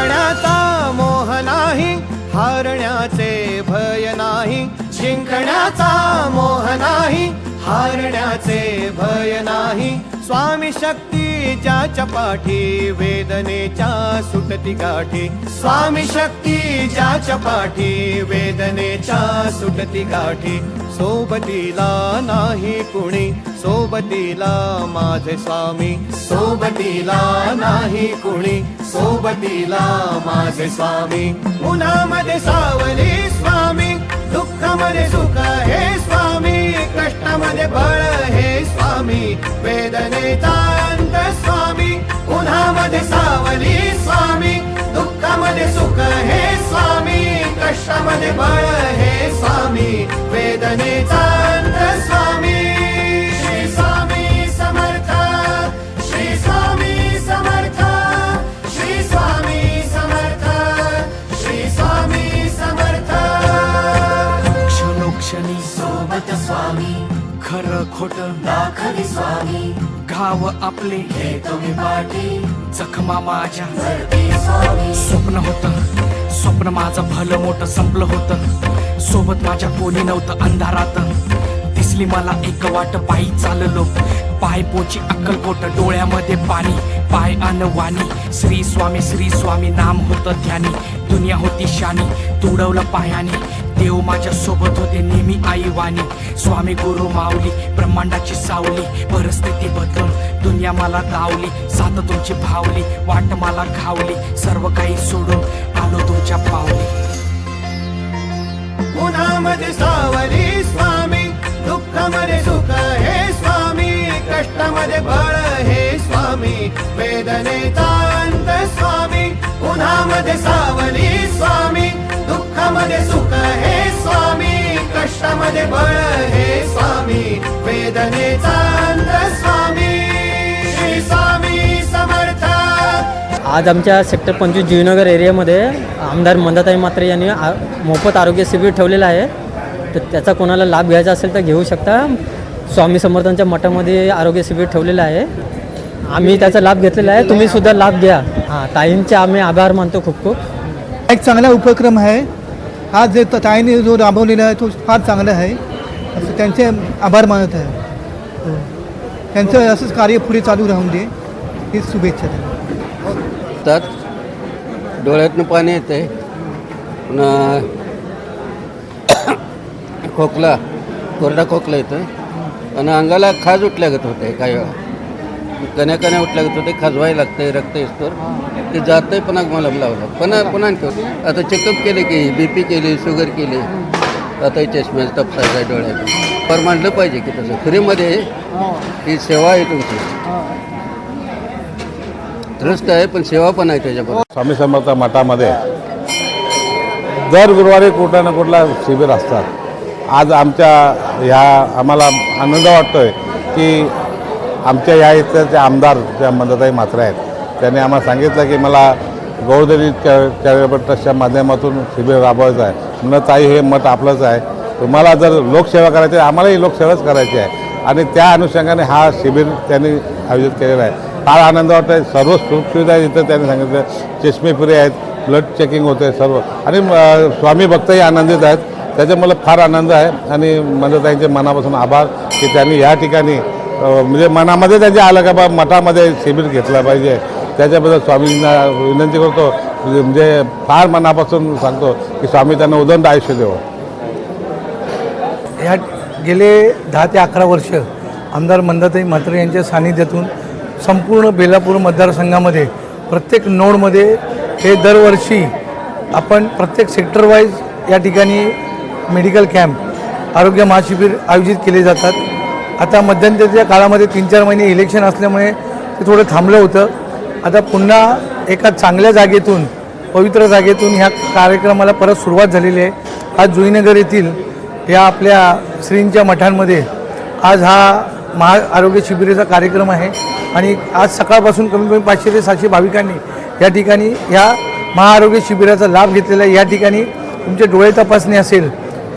जिंकण्याचा मोह नाही, हारण्याचे भय नाही. जिंकण्याचा मोह नाही, हारण्याचे भय नाही. स्वामी शक्ती ज्याच्या पाठी, वेदनेच्या सुटती गाठी. स्वामी शक्ती ज्याच्या पाठी, वेदनेच्या सुटती गाठी. सोबतीला नाही कुणी, सोबतीला माझे स्वामी. सोबतीला नाही कुणी, सोबतीला माझे स्वामी. उन्हामध्ये सावली स्वामी, दुःखामध्ये सुख हे स्वामी. कष्टामध्ये बळ हे स्वामी, वेदनेचा अंत स्वामी. उन्हामध्ये सावली स्वामी, दुःखामध्ये सुख हे स्वामी. कष्टामध्ये बळ हे स्वामी, वेदनेचा अंत स्वामी. श्री स्वामी समर्थ, श्री स्वामी समर्थ, श्री स्वामी समर्थ, श्री स्वामी समर्थ. क्षणोक्षणी सोबत स्वामी, खरं खोट दाखवी स्वामी. घाव आपले घेतो मी पाठी, जखमा माझ्या भरती स्वामी. स्वप्न होतं, स्वप्न माझं भलं मोठं संपलं होतं. सोबत माझ्या कोणी नव्हतं अंधारात. दिसली मला एक वाट, पायी चाललो पाय पोची अक्कलकोट. डोळ्यामध्ये पाणी, पाय अनवाणी. श्री स्वामी नाम होतं ध्यानी. दुनिया होती शानी, तुडवलं पायाने. देव माझ्या सोबत होते नेहमी आईवाणी. स्वामी गुरु माऊली, ब्रह्मांडाची सावली. परिस्थिती बदलून दुनिया मला दावली. साथ तुमची भावली, वाट मला घावली. सर्व काही सोडून आलो तुमच्या पावली. उन्हामध्ये सावली स्वामी, दुःखामध्ये सुख हे स्वामी. कष्टामध्ये बळ हे स्वामी, वेदनेचा अंत स्वामी. उन्हामध्ये सावली स्वामी, दुःखामध्ये सुख हे स्वामी. कष्टामध्ये बळ हे स्वामी, वेदनेचा अंत स्वामी. श्री स्वामी समर्थ. आज आमच्या सेक्टर 25 जुईनगर एरियामध्ये आमदार मंदाताई म्हात्रे यांनी मोफत आरोग्य शिबिर ठेवलेलं आहे. तर त्याचा कोणाला लाभ घ्यायचा असेल तर घेऊ शकता. स्वामी समर्थांच्या मठामध्ये आरोग्य शिबिर ठेवलेलं आहे. आम्ही त्याचा लाभ घेतलेला आहे, तुम्ही सुद्धा लाभ घ्या. ताईंचे आम्ही आभार मानतो खूप खूप. एक चांगला उपक्रम आहे हा, जे ताईने जो राबवलेला आहे तो फार चांगला आहे. असं त्यांचे आभार मानत आहे. त्यांचं असंच कार्य पुढे चालू राहून दे ही शुभेच्छा त्यांना. डोळ्यातनं पाणी येते, पुन्हा खोकला, कोरडा खोकला येतो आणि अंगाला खाज उठल्यागत होते. काही वेळा कण्या उठल्यागत होते, खाजवायला लागतं, रक्त येतो ते जातंय. पुन्हा मला लावलं, पुन्हा आता चेकअप केले की BP केली, शुगर केली. आता चष्म्याचा तपसायचा डोळ्यात. पर मांडलं पाहिजे की तसं फ्रीमध्ये ही सेवा आहे तुमची. त्रस्त आहे पण सेवा पण आहे त्याच्याबरोबर. स्वामी समर्थ मठामध्ये दर गुरुवारी कुठला ना कुठला शिबिर असतात. आज आम्हाला आनंद वाटतो आहे की आमच्या या इथल्या आमदार ज्या मंदाताई म्हात्रे आहेत त्यांनी आम्हाला सांगितलं की मला गौरदेवी चॅरिटेबल ट्रस्टच्या माध्यमातून शिबिर राबवायचं आहे. म्हणून ताई हे मठ आपलंच आहे, तुम्हाला जर लोकसेवा करायची आहे, आम्हालाही लोकसेवाच करायची आहे. आणि त्या अनुषंगाने हा शिबिर त्यांनी आयोजित केलेला आहे. फार आनंद वाटतो आहे. सर्व सुखसुविधा इथं त्यांनी सांगितलं, चष्मे फ्री आहेत, ब्लड चेकिंग होते सर्व. आणि स्वामी भक्तही आनंदित आहेत. त्याच्यामुळे फार आनंद आहे. आणि मंदाताईंचे मनापासून आभार की त्यांनी या ठिकाणी म्हणजे मनामध्ये त्यांच्या आलं का बा मठामध्ये शिबिर घेतलं पाहिजे. त्याच्याबद्दल स्वामींना विनंती करतो. म्हणजे फार मनापासून सांगतो की स्वामी त्यांना उदंड आयुष्य देवो. ह्या गेले 10 ते 11 वर्ष आमदार मंदाताई म्हात्रे यांच्या सानिध्यातून संपूर्ण बेलापूर मतदारसंघामध्ये प्रत्येक नोडमध्ये हे दरवर्षी आपण प्रत्येक सेक्टर वाईज या ठिकाणी मेडिकल कॅम्प, आरोग्य महाशिबिर आयोजित केले जातात. आता मध्यंतरीच्या काळामध्ये 3-4 महिने इलेक्शन असल्यामुळे ते थोडं थांबलं होतं. आता पुन्हा एका चांगल्या जागेतून, पवित्र जागेतून ह्या कार्यक्रमाला परत सुरुवात झालेली आहे. आज जुईनगर येथील या आपल्या श्रींच्या मठांमध्ये आज हा महाआरोग्य शिबिराचा कार्यक्रम आहे. आणि आज सकाळपासून कमीत कमी 500 ते 700 भाविकांनी या ठिकाणी ह्या महाआरोग्य शिबिराचा लाभ घेतलेला आहे. या ठिकाणी तुमचे डोळे तपासणी असेल,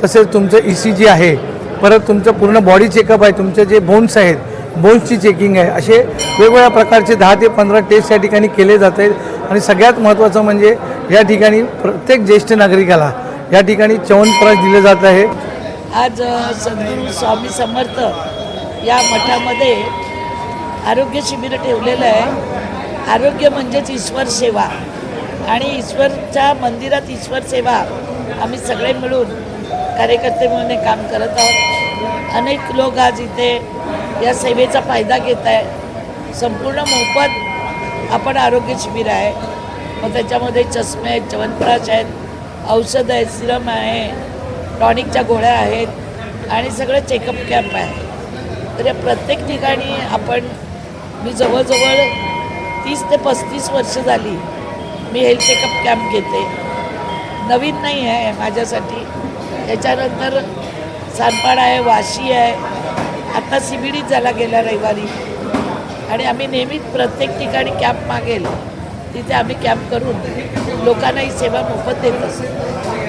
तसेच तुमचं ECG आहे, परत तुमचं पूर्ण बॉडी चेकअप आहे, तुमचे जे बोन्स आहेत, बोन्सची चेकिंग आहे, असे वेगवेगळ्या प्रकारचे 10 ते 15 टेस्ट या ठिकाणी केले जात आहेत आणि सगळ्यात महत्त्वाचं म्हणजे या ठिकाणी प्रत्येक ज्येष्ठ नागरिकाला या ठिकाणी च्यवनप्राश दिले जात आहे. आज सद्गुरू स्वामी समर्थ या मठामध्ये आरोग्य शिबिर ठेवलेलं आहे. आरोग्य म्हणजेच ईश्वर सेवा आणि ईश्वरच्या मंदिरात ईश्वर सेवा आम्ही सगळे मिळून कार्यकर्ते म्हणून हे काम करत आहोत. अनेक लोक आज इथे या सेवेचा फायदा घेत आहे. संपूर्ण मोफत आपण आरोग्य शिबिर आहे. मग त्याच्यामध्ये चष्मे आहेत, च्यवनप्राश आहेत, औषधं आहेत, सिरम आहे, टॉनिकच्या गोळ्या आहेत आणि सगळं चेकअप कॅम्प आहे. तर या प्रत्येक ठिकाणी मी जवळजवळ 30 ते 35 वर्ष झाली मी हेल्थ चेकअप कॅम्प घेते. नवीन नाही आहे माझ्यासाठी. त्याच्यानंतर सानपाड आहे, वाशी आहे, आता CBD झाला गेल्या रविवारी. आणि आम्ही नेहमीच प्रत्येक ठिकाणी कॅम्प मागेल तिथे आम्ही कॅम्प करून लोकांना ही सेवा मोफत देत असतो.